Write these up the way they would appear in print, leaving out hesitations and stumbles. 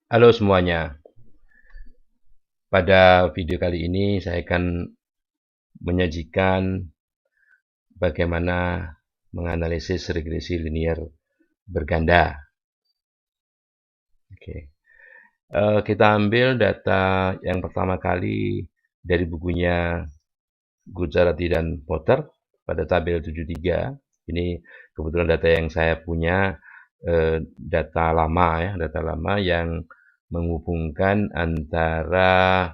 Halo semuanya, pada video kali ini saya akan menyajikan bagaimana menganalisis regresi linier berganda. Oke. Kita ambil data yang pertama kali dari bukunya Gujarati dan Potter pada tabel 73. Ini kebetulan data yang saya punya, data lama ya, data lama yang menghubungkan antara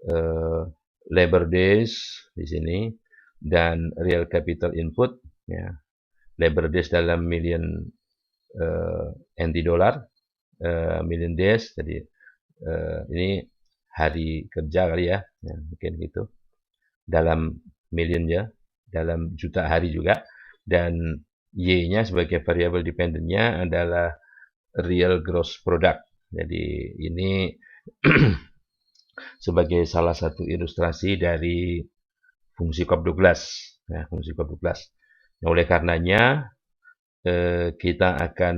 eh, labor days di sini dan real capital input ya. Labor days dalam million eh, NT dollar, million days, jadi ini hari kerja kali ya, ya mungkin gitu, dalam million ya, dalam juta hari juga, dan Y-nya sebagai variable dependennya adalah real gross product. Jadi ini sebagai salah satu ilustrasi dari fungsi COP12. Ya, fungsi COP12. Nah, oleh karenanya, kita akan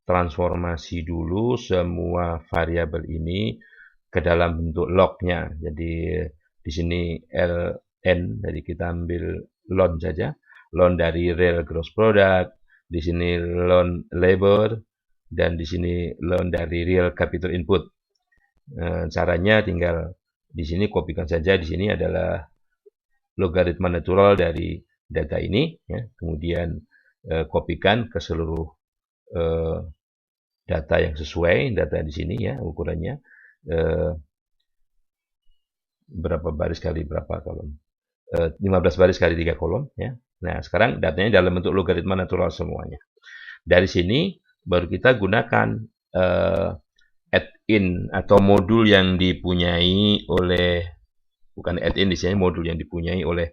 transformasi dulu semua variabel ini ke dalam bentuk log-nya. Jadi di sini ln, jadi kita ambil lon saja, lon dari real gross product, di sini lon labor, dan di sini lon dari real capital input. Caranya tinggal di sini kopikan saja, di sini adalah logaritma natural dari data ini, ya. Kemudian kopikan ke seluruh eh, data yang sesuai, data di sini ya ukurannya eh, berapa baris kali berapa kolom, 15 baris kali 3 kolom ya. Nah sekarang datanya dalam bentuk logaritma natural semuanya. Dari sini baru kita gunakan add-in atau modul yang dipunyai oleh, bukan add-in di sini, modul yang dipunyai oleh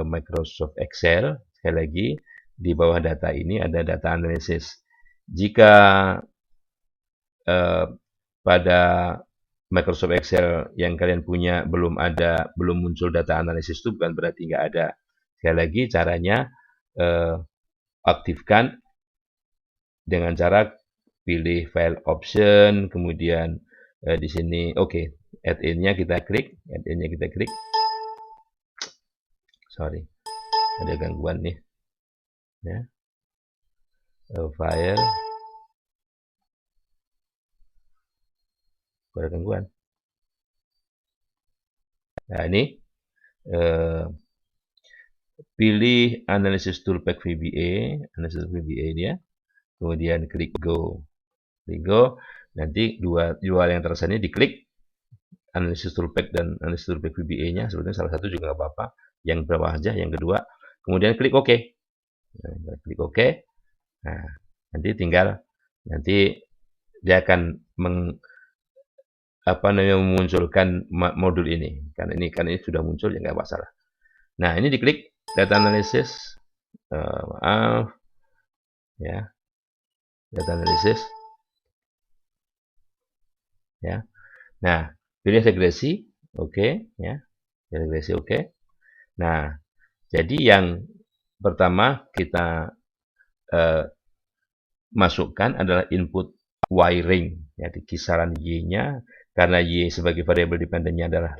Microsoft Excel. Sekali lagi, di bawah data ini ada data analisis. Jika pada Microsoft Excel yang kalian punya belum muncul data analisis, itu bukan berarti nggak ada. Sekali lagi, caranya aktifkan dengan cara pilih file option, kemudian di sini oke, add-in-nya kita klik, sorry, ada gangguan nih ya. File, ada gangguan. Nah ini eh, pilih analisis toolpack VBA, analisis VBA dia, kemudian klik go, nanti dua yang terasa ini diklik, analisis toolpack dan analisis toolpack VBA-nya, sebetulnya salah satu juga nggak apa-apa, yang bawah aja, yang kedua, kemudian klik OK. Nah, klik OK, nah nanti tinggal, nanti dia akan memunculkan modul ini, kan ini sudah muncul ya nggak masalah. Nah ini diklik data analisis, maaf ya, data analisis ya. Nah pilih regresi, oke ya, regresi oke. Nah jadi yang pertama kita eh, masukkan adalah input wiring ya, di kisaran Y-nya, karena Y sebagai variabel dependennya adalah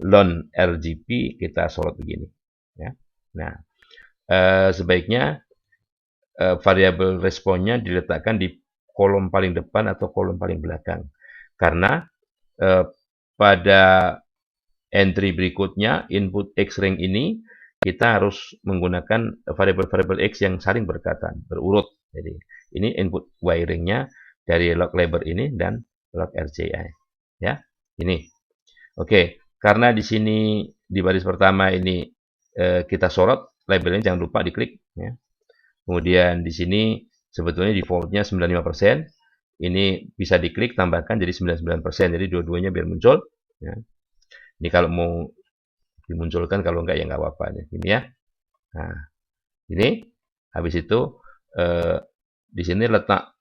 lon RGP, kita sorot begini ya. Nah sebaiknya variabel responnya diletakkan di kolom paling depan atau kolom paling belakang, karena eh, pada entry berikutnya input X ring ini kita harus menggunakan variabel-variabel X yang saling berkaitan, berurut. Jadi ini input wiringnya dari log labor ini dan log RJI ya, ini oke. Karena di sini di baris pertama ini kita sorot labelnya, jangan lupa diklik ya. Kemudian di sini sebetulnya defaultnya 95%, ini bisa diklik tambahkan jadi 99%, jadi dua-duanya biar muncul ya. Ini kalau mau dimunculkan, kalau enggak ya nggak apa-apa nih. Ini ya. Nah, ini habis itu eh, di sini letak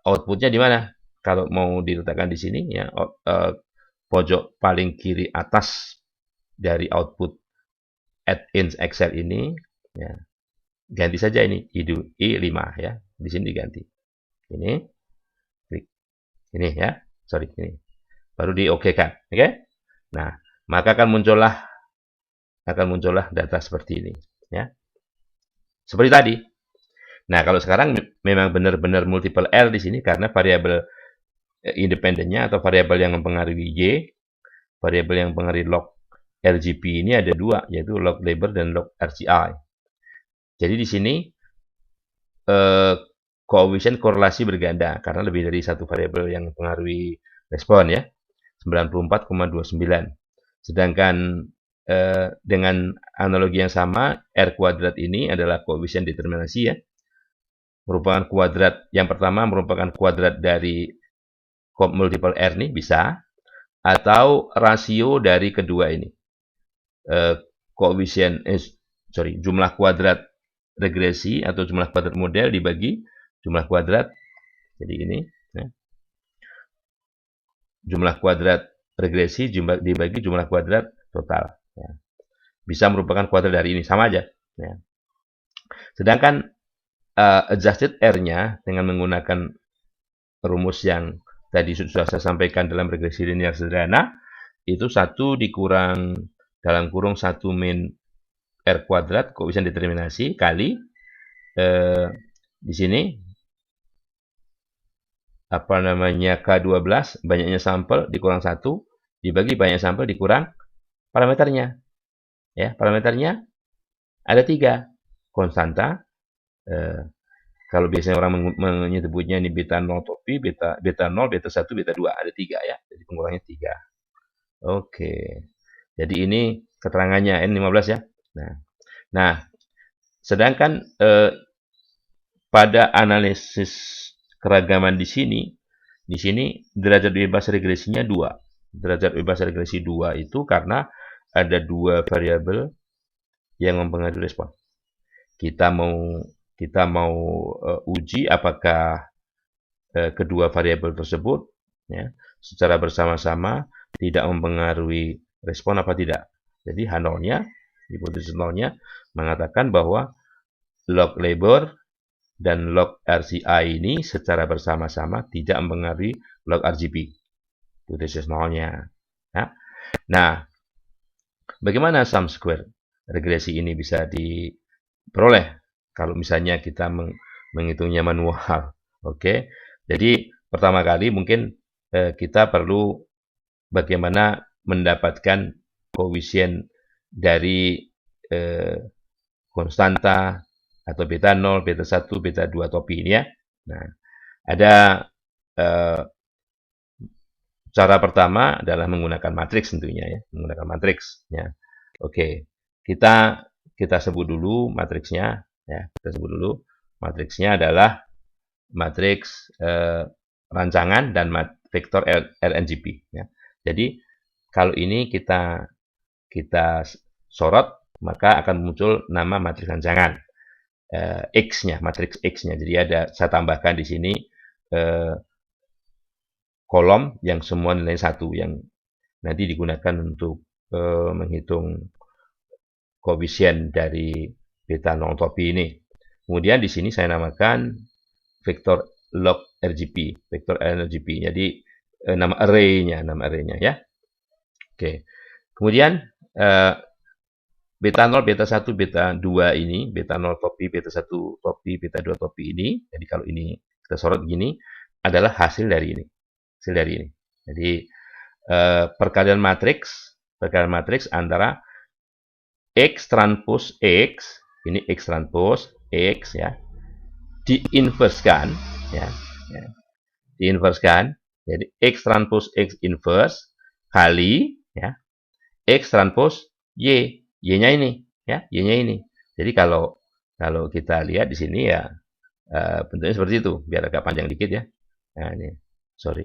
outputnya di mana? Kalau mau diletakkan di sini ya, pojok paling kiri atas dari output add-in Excel ini ya, ganti saja ini I5 ya. Di sini diganti. Ini klik. Ini ya, sorry, ini. Baru di OK kan, oke? Nah, maka akan muncullah data seperti ini, ya. Seperti tadi. Nah, kalau sekarang memang benar-benar multiple R di sini karena variabel independennya atau variabel yang mempengaruhi Y, variabel yang mempengaruhi log RGB ini ada dua, yaitu log labor dan log RCI. Jadi di sini koefisien korelasi berganda karena lebih dari satu variabel yang mempengaruhi respon ya, 94,29. Sedangkan dengan analogi yang sama, R kuadrat ini adalah koefisien determinasi ya, merupakan kuadrat, yang pertama merupakan kuadrat dari multiple R nih bisa, atau rasio dari kedua ini. Jumlah kuadrat regresi atau jumlah kuadrat model dibagi jumlah kuadrat. Jadi ini ya. Jumlah kuadrat regresi dibagi jumlah kuadrat total. Ya. Bisa merupakan kuadrat dari ini, sama aja. Ya. Sedangkan adjusted R-nya dengan menggunakan rumus yang tadi sudah saya sampaikan dalam regresi linear sederhana, itu 1 dikurang dalam kurung 1 min R kuadrat koefisien determinasi kali di sini apa namanya K12 banyaknya sampel dikurang 1 dibagi banyak sampel dikurang parameternya. Ya, parameternya ada 3. Konstanta, kalau biasanya orang menyebutnya ini beta 0 topi, beta 0, beta 1, beta 2, ada 3 ya. Jadi pengurangnya 3. Oke. Jadi ini keterangannya N15 ya. Nah, sedangkan pada analisis keragaman di sini derajat bebas regresinya 2. Derajat bebas regresi 2 itu karena ada 2 variabel yang mempengaruhi respon. Kita mau uji apakah kedua variabel tersebut ya, secara bersama-sama tidak mempengaruhi respon apa tidak. Jadi H0-nya, hipotesis 0-nya mengatakan bahwa log labor dan log RCI ini secara bersama-sama tidak mempengaruhi log RGB. Hipotesis 0-nya. Ya. Nah, bagaimana sum square regresi ini bisa diperoleh kalau misalnya kita menghitungnya manual? Oke. Jadi pertama kali mungkin kita perlu bagaimana mendapatkan koefisien dari konstanta atau beta 0, beta 1, beta 2 topi ini ya. Nah, ada cara pertama adalah menggunakan matriks tentunya ya, menggunakan matriks ya. Oke. Kita sebut dulu matriksnya ya. Kita sebut dulu matriksnya adalah matriks rancangan dan vektor RNGP ya. Jadi kalau ini kita sorot maka akan muncul nama matriks rancangan X-nya, matriks X-nya. Jadi saya tambahkan di sini kolom yang semua nilai 1 yang nanti digunakan untuk menghitung koefisien dari beta 0 topi ini. Kemudian di sini saya namakan vektor log RGP, vektor RGP. Jadi nama array-nya ya. Oke. Kemudian beta 0, beta 1, beta 2 ini, beta 0 topi, beta 1 topi, beta 2 topi ini. Jadi kalau ini kita sorot gini adalah hasil dari ini. Hasil dari ini. Jadi perkalian matriks antara X transpose X, ini X transpose X ya, diinverskan ya, diinverskan. Jadi X transpose X inverse kali ya X transpose Y, Y-nya ini ya, Y-nya ini. Jadi kalau kita lihat di sini ya bentuknya seperti itu, biar agak panjang dikit ya. Nah, ini sorry.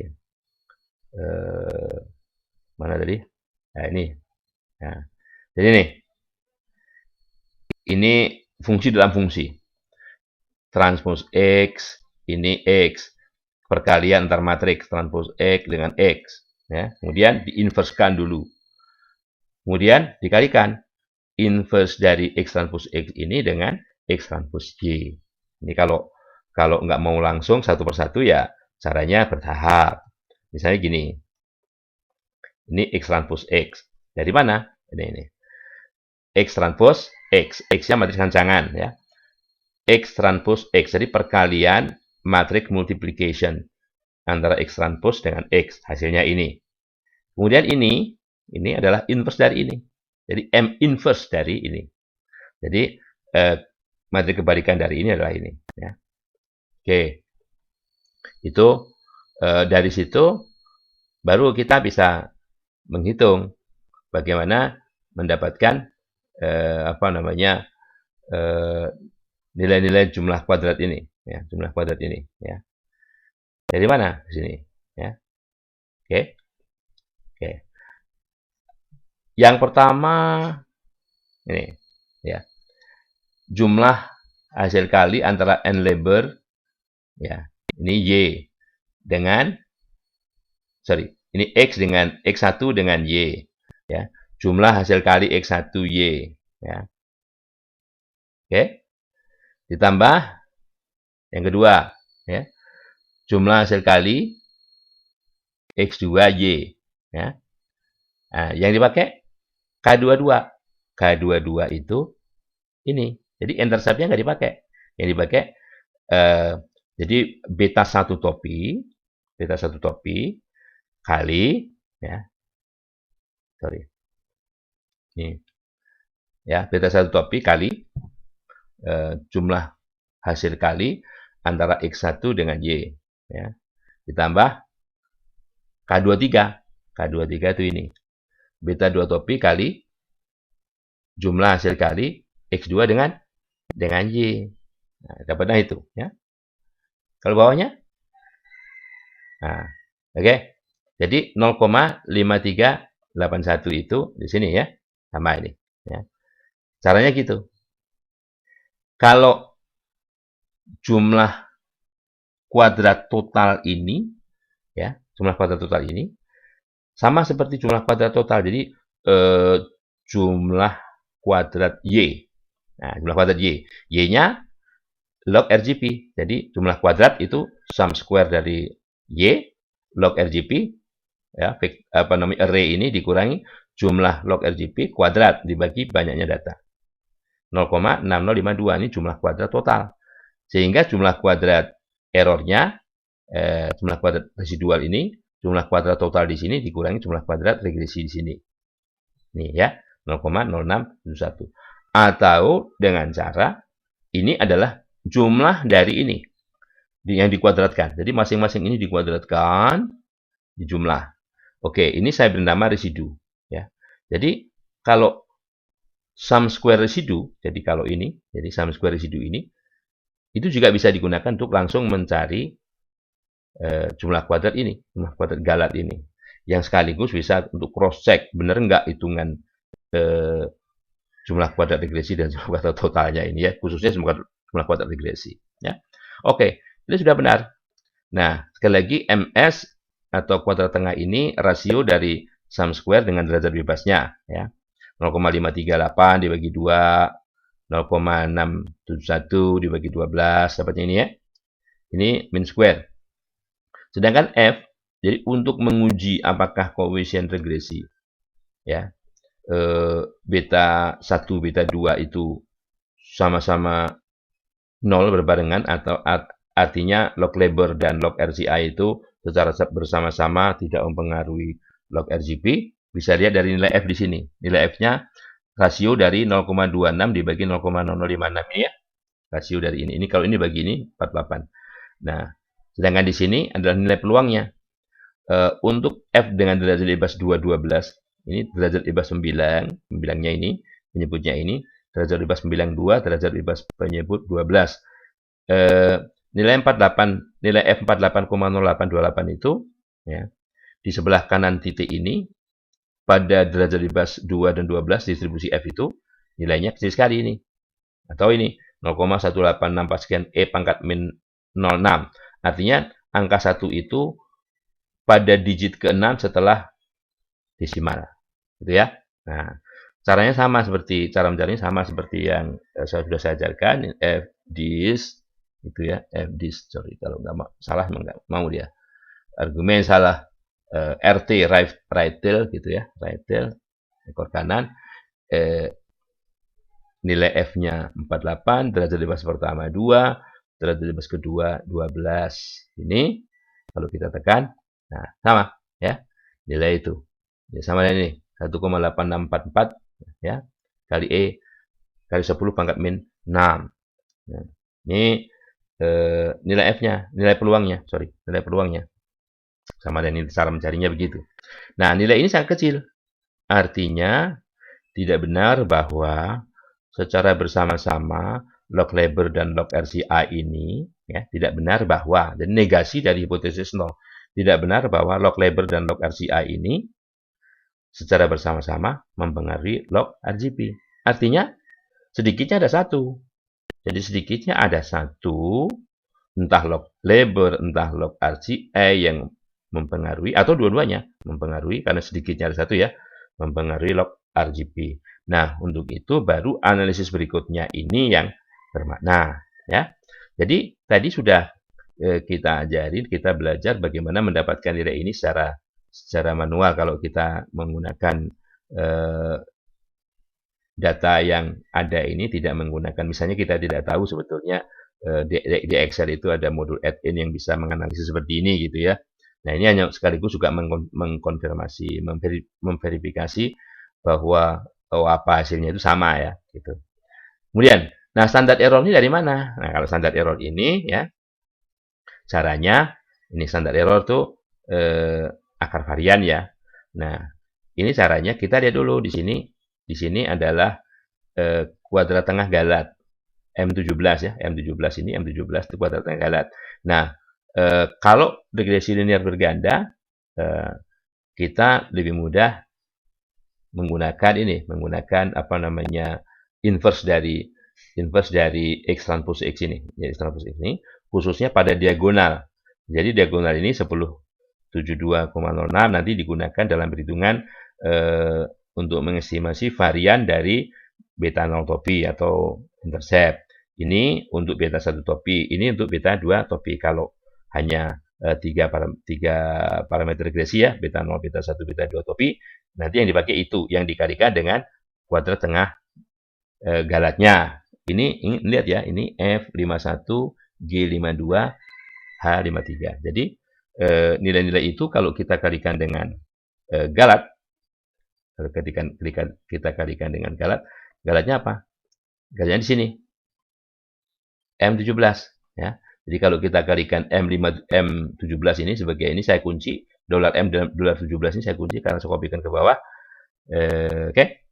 Mana tadi? Nah, ini. Nah, jadi ini fungsi dalam fungsi. Transpose X, ini X. Perkalian antar matriks transpose X dengan X. Ya. Kemudian diinverskan dulu. Kemudian dikalikan. Inverse dari X transpose X ini dengan X transpose Y. Ini kalau nggak mau langsung satu persatu ya caranya bertahap. Misalnya gini, ini X transpose X. Dari mana? Ini. X transpose X. X-nya matriks rancangan, ya. X transpose X. Jadi perkalian matriks multiplication antara X transpose dengan X. Hasilnya ini. Kemudian ini adalah inverse dari ini. Jadi M inverse dari ini. Jadi matriks kebalikan dari ini adalah ini. Ya. Oke. Itu dari situ baru kita bisa menghitung bagaimana mendapatkan nilai-nilai jumlah kuadrat ini, ya, jumlah kuadrat ini, ya. Dari mana? Di sini, ya. Oke. Oke. Yang pertama ini, ya. Jumlah hasil kali antara n lebar, ya. Ini y dengan ini x dengan x1 dengan y, ya. Jumlah hasil kali x1 y, ya. Oke. Ditambah yang kedua, ya. Jumlah hasil kali x2y, ya. Nah, yang dipakai K22. K22 itu ini. Jadi intercept-nya nggak dipakai. Yang dipakai jadi beta 1 topi kali, ya. Ini. Ya, beta 1 topi kali jumlah hasil kali antara X1 dengan Y, ya. Ditambah K23. K23 itu ini. Beta 2 topi kali jumlah hasil kali X2 dengan Y. Nah, dapatnya itu, ya. Kalau bawahnya? Nah, oke. Jadi 0,5381 itu di sini, ya. Sama ini, ya. Caranya gitu. Kalau jumlah kuadrat total ini, ya, jumlah kuadrat total ini sama seperti jumlah kuadrat total. Jadi jumlah kuadrat Y. Nah, jumlah kuadrat Y. Y-nya log RGP. Jadi jumlah kuadrat itu sum square dari Y log RGP, ya, array ini dikurangi jumlah log RGP kuadrat dibagi banyaknya data. 0,6052 ini jumlah kuadrat total. Sehingga jumlah kuadrat errornya, jumlah kuadrat residual ini, jumlah kuadrat total di sini dikurangi jumlah kuadrat regresi di sini. Nih, ya, 0,0671. Atau dengan cara ini adalah jumlah dari ini yang dikuadratkan. Jadi masing-masing ini dikuadratkan di jumlah. Oke, ini saya beri nama residu, ya. Jadi kalau sum square residu, jadi kalau ini, jadi sum square residu ini, itu juga bisa digunakan untuk langsung mencari jumlah kuadrat ini, jumlah kuadrat galat ini, yang sekaligus bisa untuk cross check benar nggak hitungan jumlah kuadrat regresi dan jumlah kuadrat totalnya ini, ya, khususnya jumlah kuadrat regresi, ya. Oke, ini sudah benar. Nah, sekali lagi ms atau kuadrat tengah ini rasio dari sum square dengan derajat bebasnya, ya. 0,538 dibagi 2, 0,671 dibagi 12, dapatnya ini, ya. Ini min square. Sedangkan F, jadi untuk menguji apakah koefisien regresi, ya, beta 1, beta 2 itu sama-sama 0 berbarengan, atau artinya log labor dan log RCI itu secara bersama-sama tidak mempengaruhi log RGP. Bisa lihat dari nilai F di sini. Nilai F-nya rasio dari 0,26 dibagi 0,0056 ini, ya. Rasio dari ini. Ini kalau ini bagi ini 48. Nah, sedangkan di sini adalah nilai peluangnya. Untuk F dengan derajat bebas 2, 12, ini derajat bebas 9, 9-nya ini, penyebutnya ini, derajat bebas 92, derajat bebas penyebut 12. Nilai 48, nilai F 48,0828 itu, ya, di sebelah kanan titik ini, pada derajat bebas 2 dan 12, distribusi F itu, nilainya kecil sekali ini. Atau ini, 0,1864 sekian E pangkat min 06. Artinya, angka 1 itu pada digit ke-6 setelah desimal. Gitu, ya. Nah, caranya sama seperti, cara mencarinya sama seperti yang sudah saya ajarkan, F dis, gitu, ya, F dis, sorry, kalau nggak salah, nggak mau dia. Argumen salah. RT right tail gitu ya, right tail ekor kanan, nilai F-nya 48, derajat bebas pertama 2, derajat bebas kedua 12. Ini kalau kita tekan, nah sama ya, nilai itu. Ya, sama ini 1,8644 ya kali E kali 10 pangkat min 6. Nah, ini nilai F-nya, nilai peluangnya. Sama dengan cara mencarinya begitu. Nah, nilai ini sangat kecil. Artinya tidak benar bahwa secara bersama-sama log labor dan log RCA ini ya tidak benar bahwa, dan negasi dari hipotesis nol, tidak benar bahwa log labor dan log RCA ini secara bersama-sama mempengaruhi log RGP. Artinya sedikitnya ada satu. Jadi sedikitnya ada satu, entah log labor, entah log RCA yang mempengaruhi, atau dua-duanya mempengaruhi, karena sedikitnya ada satu ya, mempengaruhi log RGP. Nah, untuk itu baru analisis berikutnya ini yang bermakna ya. Jadi tadi sudah kita ajarin, kita belajar bagaimana mendapatkan nilai ini secara manual kalau kita menggunakan data yang ada ini, tidak menggunakan, misalnya kita tidak tahu sebetulnya di Excel itu ada modul add-in yang bisa menganalisis seperti ini gitu ya. Nah, ini hanya sekaligus juga mengkonfirmasi, memverifikasi bahwa apa hasilnya itu sama ya gitu. Kemudian, nah standar error ini dari mana? Nah, kalau standar error ini ya caranya, ini standar error tuh akar varian ya. Nah, ini caranya kita lihat dulu di sini. Di sini adalah kuadrat tengah Galat M17 ya. M17 ini, M17 itu kuadrat tengah Galat. Nah, kalau regresi linear berganda, kita lebih mudah menggunakan apa namanya inverse dari X transpose X ini. Jadi X transpose X ini khususnya pada diagonal. Jadi diagonal ini 1072,06 nanti digunakan dalam perhitungan untuk mengestimasi varian dari beta 0 topi atau intercept. Ini untuk beta 1 topi, ini untuk beta 2 topi. Kalau hanya tiga parameter regresi ya, beta 0, beta 1, beta 2 topi, nanti yang dipakai itu, yang dikalikan dengan kuadrat tengah galatnya. Ini lihat ya, ini F51, G52, H53. Jadi nilai-nilai itu kalau kita kalikan dengan galat, kalau kita kalikan dengan galatnya apa? Galatnya di sini, M17 ya. Jadi kalau kita kalikan M17 ini sebagai ini saya kunci, $M dan $17 ini saya kunci karena saya kopikan ke bawah. Oke.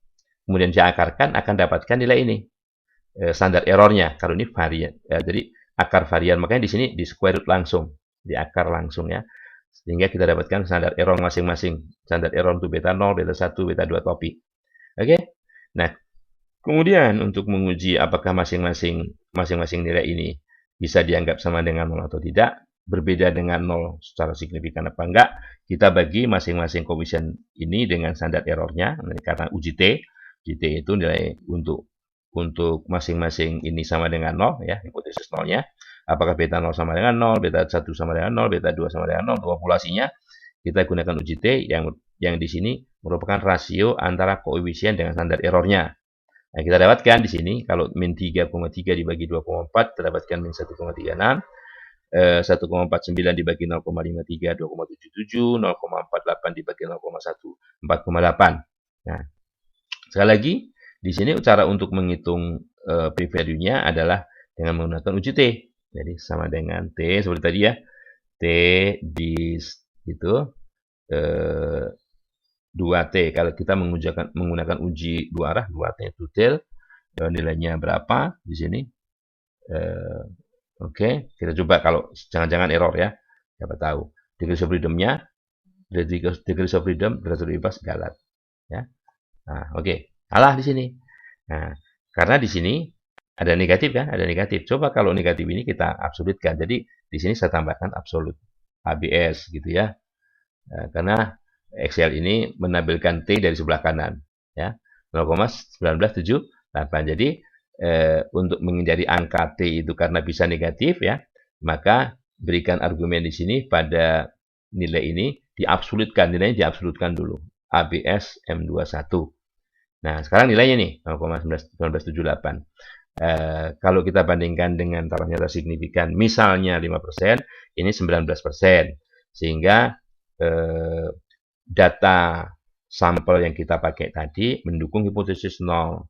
Kemudian saya akarkan, akan dapatkan nilai ini. Standar errornya. Kalau ini varian. Jadi akar varian, makanya di sini di square root langsung. Di akar langsung ya. Sehingga kita dapatkan standar error masing-masing. Standar error untuk beta 0, beta 1, beta 2 topi. Oke. Nah, kemudian untuk menguji apakah masing-masing nilai ini bisa dianggap sama dengan 0 atau tidak, berbeda dengan 0 secara signifikan apa enggak, kita bagi masing-masing koefisien ini dengan standar errornya, karena uji T itu nilai untuk masing-masing ini sama dengan 0 ya, hipotesis 0-nya. Apakah beta 0 sama dengan 0, beta 1 sama dengan 0, beta 2 sama dengan 0, populasinya kita gunakan uji T yang di sini merupakan rasio antara koefisien dengan standar errornya. Nah, kita dapatkan di sini kalau min 3,3 dibagi 2,4 kita dapatkan min 1,36, 1,49 dibagi 0,53 2,77, 0,48 dibagi 0,1 4,8. Nah, sekali lagi di sini cara untuk menghitung p-value-nya adalah dengan menggunakan uji T. Jadi sama dengan T seperti tadi ya. T di itu 2T. Kalau kita menggunakan uji dua arah, 2T detail, nilainya berapa di sini. Oke, kita coba kalau jangan-jangan error ya. Siapa tahu. Degrees of freedom-nya, degrees of freedom, derajat bebas Galat. Ya. Nah, oke. Salah di sini. Nah, karena di sini ada negatif kan? Ada negatif. Coba kalau negatif ini kita absolutkan. Jadi di sini saya tambahkan absolut. ABS gitu ya. Nah, karena Excel ini menampilkan T dari sebelah kanan ya. 0,1978. Jadi untuk menghindari angka T itu karena bisa negatif ya, maka berikan argumen di sini pada nilai ini diabsolutkan, nilainya diabsolutkan dulu. ABS M21. Nah, sekarang nilainya nih 0,1978. Kalau kita bandingkan dengan taraf nyata signifikan, misalnya 5%, ini 19%. Sehingga data sampel yang kita pakai tadi mendukung hipotesis 0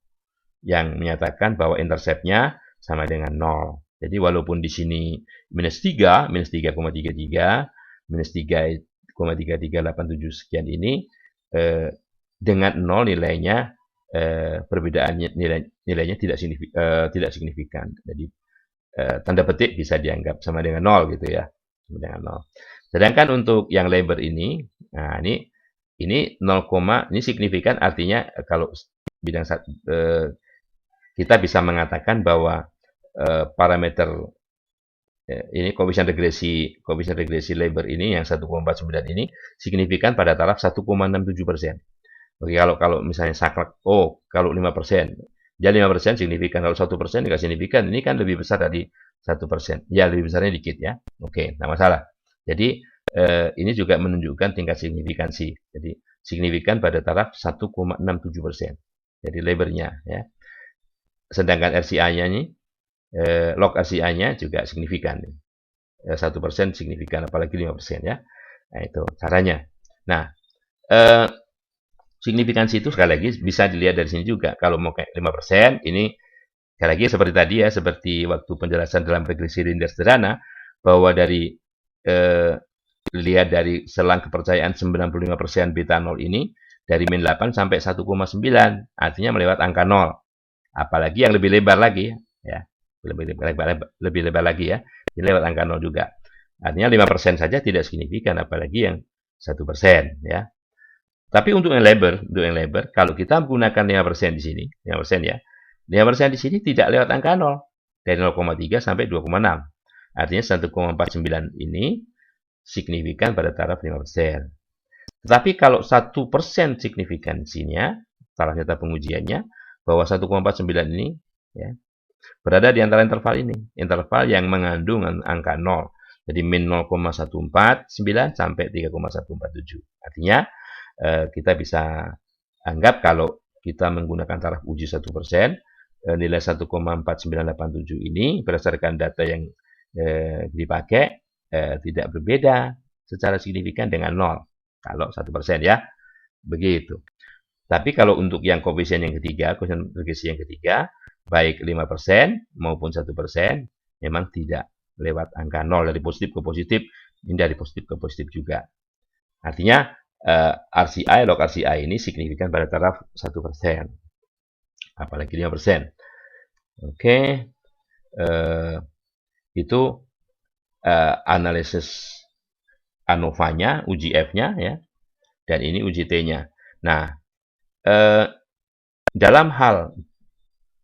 yang menyatakan bahwa interceptnya sama dengan 0. Jadi walaupun di sini minus 3, minus 3,33, minus 3,3387 sekian ini, dengan 0 nilainya, perbedaannya nilainya tidak signifikan. Jadi tanda petik bisa dianggap sama dengan 0 gitu ya, sama dengan 0. Sedangkan untuk yang labor ini, nah ini 0, ini signifikan artinya kalau bidang kita bisa mengatakan bahwa parameter ini koefisien regresi labor ini yang 1,49 ini signifikan pada taraf 1,67%. Oke, kalau misalnya saklek, kalau 5%, ya 5% signifikan, kalau 1% nggak signifikan, ini kan lebih besar dari 1%. Ya, lebih besarnya dikit ya. Oke, nggak masalah. Jadi, ini juga menunjukkan tingkat signifikansi. Jadi, signifikan pada taraf 1,67%. Jadi, labornya ya. Sedangkan RCA-nya ini, log RCA-nya juga signifikan. 1% signifikan, apalagi 5% ya. Nah, itu caranya. Nah, signifikansi itu sekali lagi bisa dilihat dari sini juga. Kalau mau kayak 5%, ini sekali lagi seperti tadi ya, seperti waktu penjelasan dalam regresi linear sederhana, bahwa dari lihat dari selang kepercayaan 95% beta 0 ini, dari min 8 sampai 1,9, artinya melewat angka 0. Apalagi yang lebih lebar lagi, ya, lebih lebar lagi ya, ini lewat angka 0 juga. Artinya 5% saja tidak signifikan, apalagi yang 1% ya. Tapi untuk yang labor, kalau kita menggunakan 5% di sini, 5% ya, 5% di sini tidak lewat angka 0, dari 0,3 sampai 2,6. Artinya 1,49 ini signifikan pada taraf 5%. Tetapi kalau 1% signifikansinya, taraf nyata pengujiannya, bahwa 1,49 ini ya, berada di antara interval ini, interval yang mengandung angka 0. Jadi min 0,149 sampai 3,147. Artinya, kita bisa anggap kalau kita menggunakan taraf uji 1%, nilai 1,4987 ini berdasarkan data yang dipakai tidak berbeda secara signifikan dengan 0 kalau 1% ya, begitu. Tapi kalau untuk yang koefisien yang ketiga, koefisien regresi yang ketiga, baik 5% maupun 1%, memang tidak lewat angka 0, dari positif ke positif, ini dari positif ke positif juga. Artinya RCI, log RCI ini signifikan pada taraf 1%, apalagi 5%. Oke, itu analisis ANOVA-nya, uji F-nya ya, dan ini uji T-nya. Nah, dalam hal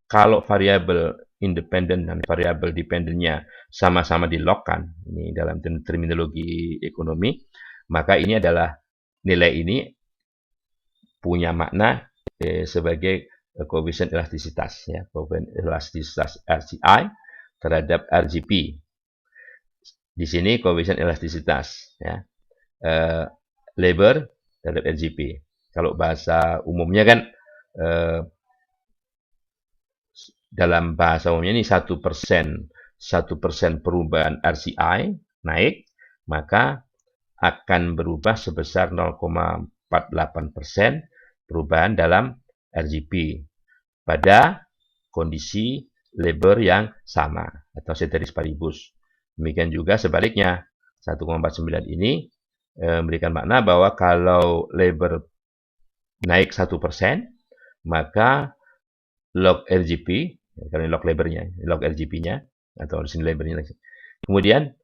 kalau variabel independen dan variabel dependennya sama-sama di-log-kan, ini dalam terminologi ekonomi, maka ini adalah nilai ini punya makna sebagai koefisien elastisitas ya, koefisien elastisitas RCI terhadap RGP. Di sini koefisien elastisitas ya, labor terhadap RGP. Kalau bahasa umumnya kan dalam bahasa umumnya ini 1% perubahan RCI naik, maka akan berubah sebesar 0,48% perubahan dalam RGP pada kondisi labor yang sama atau ceteris paribus. Demikian juga sebaliknya, 1,49 ini memberikan makna bahwa kalau labor naik 1%, maka log RGP, karena log labornya, log RGP-nya, atau di sini labornya, kemudian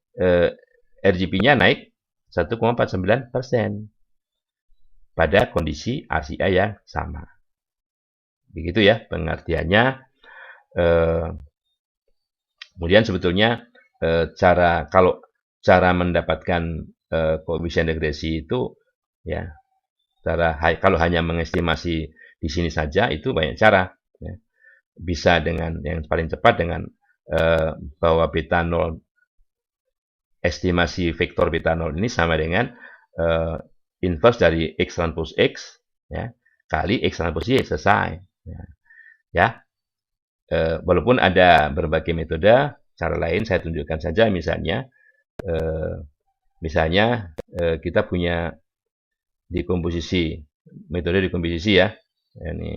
RGP-nya naik 1,49% pada kondisi RCI yang sama. Begitu ya pengertiannya. Kemudian sebetulnya cara mendapatkan koefisien regresi itu ya, kalau hanya mengestimasi di sini saja itu banyak cara. Ya. Bisa dengan yang paling cepat dengan bahwa beta 0 estimasi vektor beta 0 ini sama dengan inverse dari X transpose X, ya, kali X transpose Y, selesai. Ya, walaupun ada berbagai metode, cara lain saya tunjukkan saja, misalnya kita punya dekomposisi, metode dekomposisi ya. Ini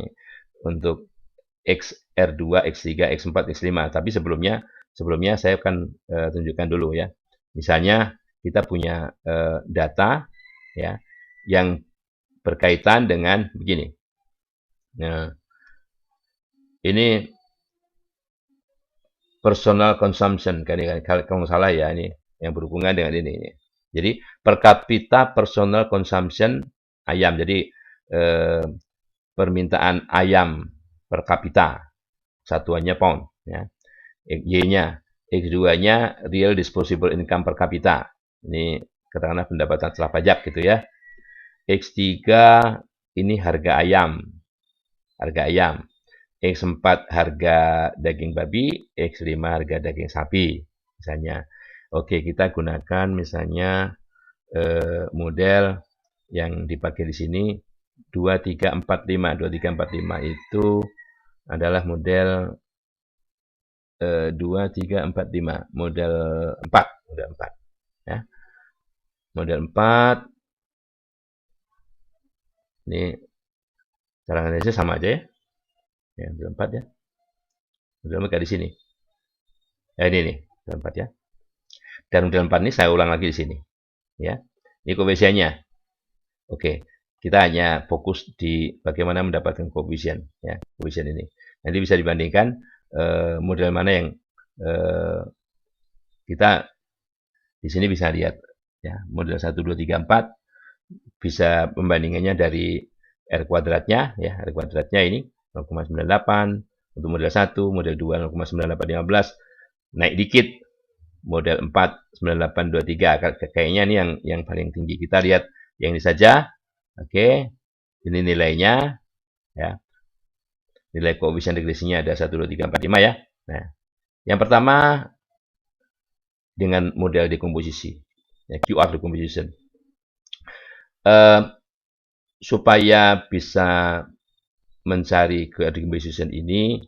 untuk X R2, X3, X4, X5. Tapi sebelumnya saya akan tunjukkan dulu ya. Misalnya kita punya data ya yang berkaitan dengan begini. Nah, ini personal consumption, kalau nggak salah ya, ini yang berhubungan dengan ini. Jadi per kapita personal consumption ayam. Jadi permintaan ayam per kapita, satuannya pound, ya. Y-nya, X2-nya real disposable income per kapita. Ini katakanlah pendapatan setelah pajak gitu ya. X3 ini harga ayam. X4 harga daging babi, X5 harga daging sapi, misalnya. Oke, kita gunakan misalnya model yang dipakai di sini 2345. 2345 itu adalah model 2345, model 4, ya. Model 4 ini cara analisisnya sama aja ya. Ya, model 4 ya. Model 4 di sini. Ya, ini nih, model 4 ya. Dan model 4 ini saya ulang lagi di sini. Ya. Ini koefisiennya. Oke, kita hanya fokus di bagaimana mendapatkan koefisien ya, koefisien ini. Nanti bisa dibandingkan model mana yang kita di sini bisa lihat ya, model 1 2 3 4 bisa pembandingannya dari R kuadratnya ya, R kuadratnya ini 0,98 untuk model 1, model 2 0,9815, naik dikit model 4 9823, kayaknya ini yang paling tinggi. Kita lihat yang ini saja. Oke, ini nilainya ya. Nilai koefisien regresinya ada 1 2 3 4 5 ya. Nah, yang pertama dengan model dekomposisi ya, QR decomposition. Supaya bisa mencari QR decomposition ini,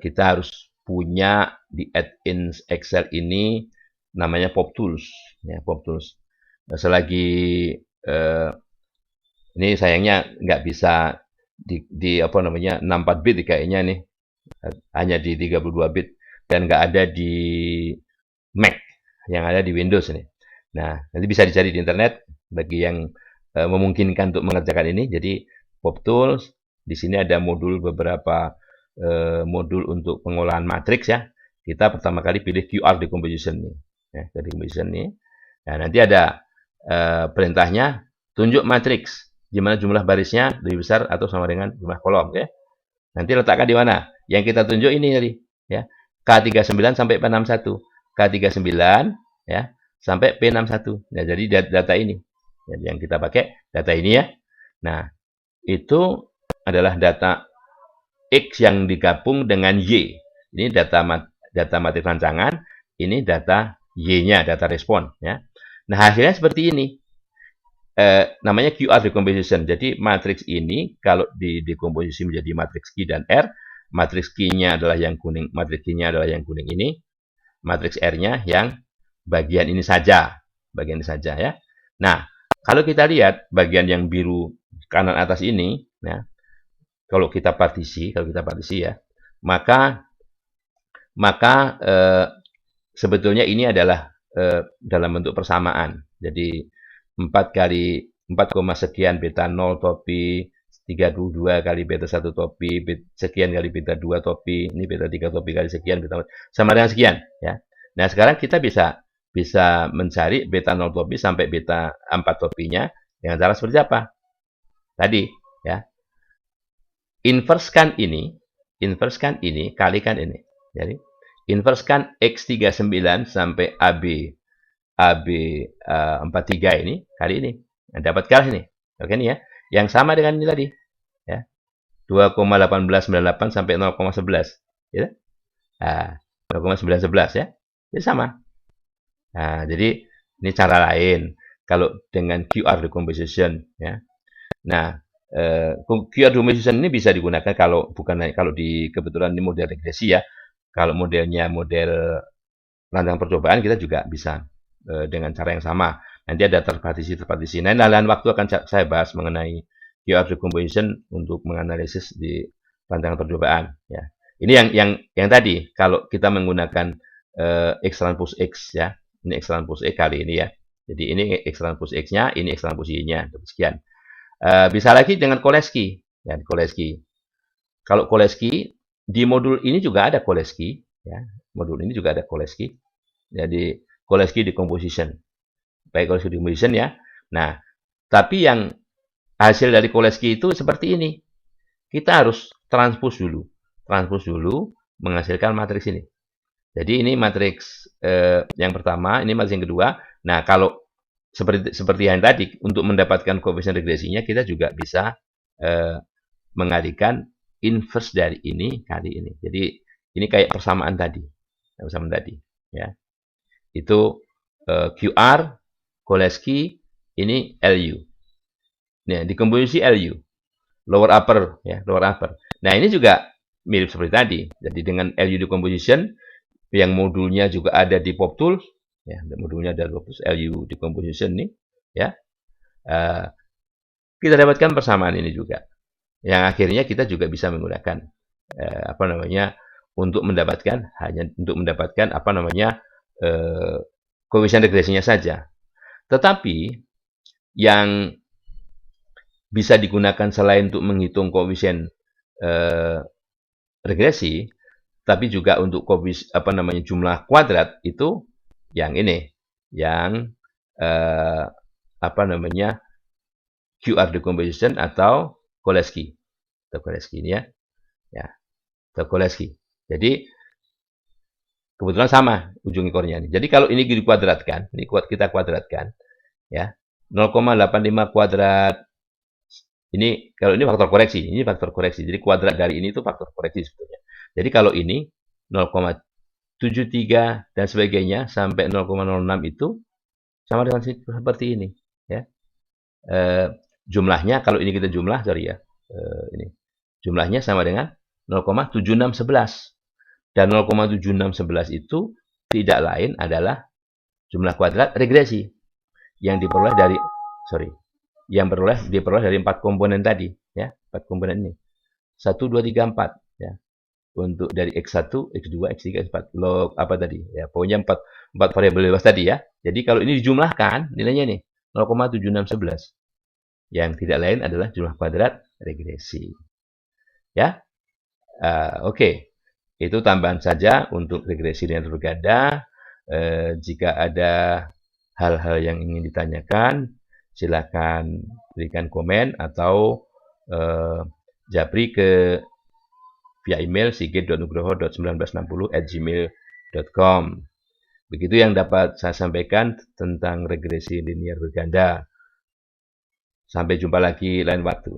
kita harus punya di add-in Excel ini namanya PopTools ya, PopTools. Selagi ini sayangnya nggak bisa di apa namanya 64 bit kayaknya nih, hanya di 32 bit dan nggak ada di Mac, yang ada di Windows ini. Nah, nanti bisa dicari di internet bagi yang memungkinkan untuk mengerjakan ini. Jadi PopTools di sini ada modul, beberapa modul untuk pengolahan matriks ya. Kita pertama kali pilih QR decomposition nih, ya, decomposition nih. Nah, nanti ada perintahnya tunjuk matriks, gimana jumlah barisnya lebih besar atau sama dengan jumlah kolom ya. Nanti letakkan di mana? Yang kita tunjuk ini tadi ya. K39 sampai P61. K39 ya sampai P61. Nah, jadi data ini. Jadi yang kita pakai data ini ya. Nah, itu adalah data X yang digabung dengan Y. Ini data matriks rancangan, ini data Y-nya, data respon ya. Nah, hasilnya seperti ini. Namanya QR decomposition. Jadi matriks ini kalau didekomposisi menjadi matriks Q dan R, matriks Q-nya adalah yang kuning, matriks Q-nya adalah yang kuning ini, matriks R-nya yang bagian ini saja, ya. Nah, kalau kita lihat bagian yang biru kanan atas ini, ya, kalau kita partisi ya, maka sebetulnya ini adalah dalam bentuk persamaan. Jadi 4 sekian beta 0 topi, 32 kali beta 1 topi, sekian kali beta 2 topi, ini beta 3 topi kali sekian, beta sama dengan sekian ya. Nah, sekarang kita bisa mencari beta 0 topi sampai beta 4 topinya dengan cara seperti apa? Tadi ya. Inverskan ini, kalikan ini. Jadi, inverskan X39 sampai AB43 ini kali ini. Nah, dapatkan ini. Oke nih ya. Yang sama dengan ini tadi. Ya. 2,1898 sampai 0,11. Ya. Nah, 0,911 ya. Jadi sama. Nah, jadi ini cara lain kalau dengan QR decomposition ya. Nah, QR decomposition ini bisa digunakan kalau kalau di kebetulan ini model regresi ya. Kalau modelnya model randang percobaan kita juga bisa dengan cara yang sama. Nanti ada terpartisi. Nah, lain waktu akan saya bahas mengenai QR decomposition untuk menganalisis di rancangan percobaan. Ya, ini yang tadi kalau kita menggunakan X transpose X ya, ini X transpose X kali ini ya. Jadi ini X transpose X-nya, ini X transpose Y-nya, sekian. Bisa lagi dengan Koleski, ya, Koleski. Kalau Koleski di modul ini juga ada Koleski, ya, modul ini juga ada Koleski. Jadi Koleski decomposition, baik Koleski decomposition ya. Nah, tapi yang hasil dari Koleski itu seperti ini. Kita harus transpose dulu menghasilkan matriks ini. Jadi ini matriks yang pertama, ini matriks yang kedua. Nah, kalau seperti yang tadi, untuk mendapatkan koefisien regresinya kita juga bisa mengalihkan inverse dari ini kali ini. Jadi ini kayak persamaan tadi, ya. Itu QR, Koleski, ini LU. Nah, dikomposisi LU, lower upper ya, lower upper. Nah, ini juga mirip seperti tadi. Jadi dengan LU decomposition yang modulnya juga ada di PopTools, ya, modulnya ada di PopTools, LU decomposition nih, ya. Kita dapatkan persamaan ini juga. Yang akhirnya kita juga bisa menggunakan apa namanya untuk mendapatkan apa namanya koefisien regresinya saja. Tetapi yang bisa digunakan selain untuk menghitung koefisien regresi, tapi juga untuk koefisien apa namanya jumlah kuadrat itu yang ini, yang apa namanya QR decomposition atau Koleski, ini ya, atau Koleski. Jadi kebetulan sama ujung ekornya ini. Jadi kalau ini dikuadratkan, ini kita kuadratkan, ya 0,85 kuadrat. Ini kalau ini faktor koreksi, ini faktor koreksi. Jadi kuadrat dari ini itu faktor koreksi sebetulnya. Jadi kalau ini 0,73 dan sebagainya sampai 0,06 itu sama dengan seperti ini, ya. Jumlahnya kalau ini kita jumlah, sorry ya, ini jumlahnya sama dengan 0,7611 dan 0,7611 itu tidak lain adalah jumlah kuadrat regresi yang diperoleh dari diperoleh dari 4 komponen tadi, ya, 4 komponen ini. 1 2 3 4 ya. Untuk dari X1, X2, X3, X4 log apa tadi? Ya, pokoknya 4 variabel bebas tadi ya. Jadi kalau ini dijumlahkan nilainya nih 0,7611. Yang tidak lain adalah jumlah kuadrat regresi. Ya. Oke. Itu tambahan saja untuk regresi linear berganda. Jika ada hal-hal yang ingin ditanyakan, silakan berikan komen atau japri ke via email sigit.nugroho.1960@gmail.com. Begitu yang dapat saya sampaikan tentang regresi linear berganda. Sampai jumpa lagi lain waktu.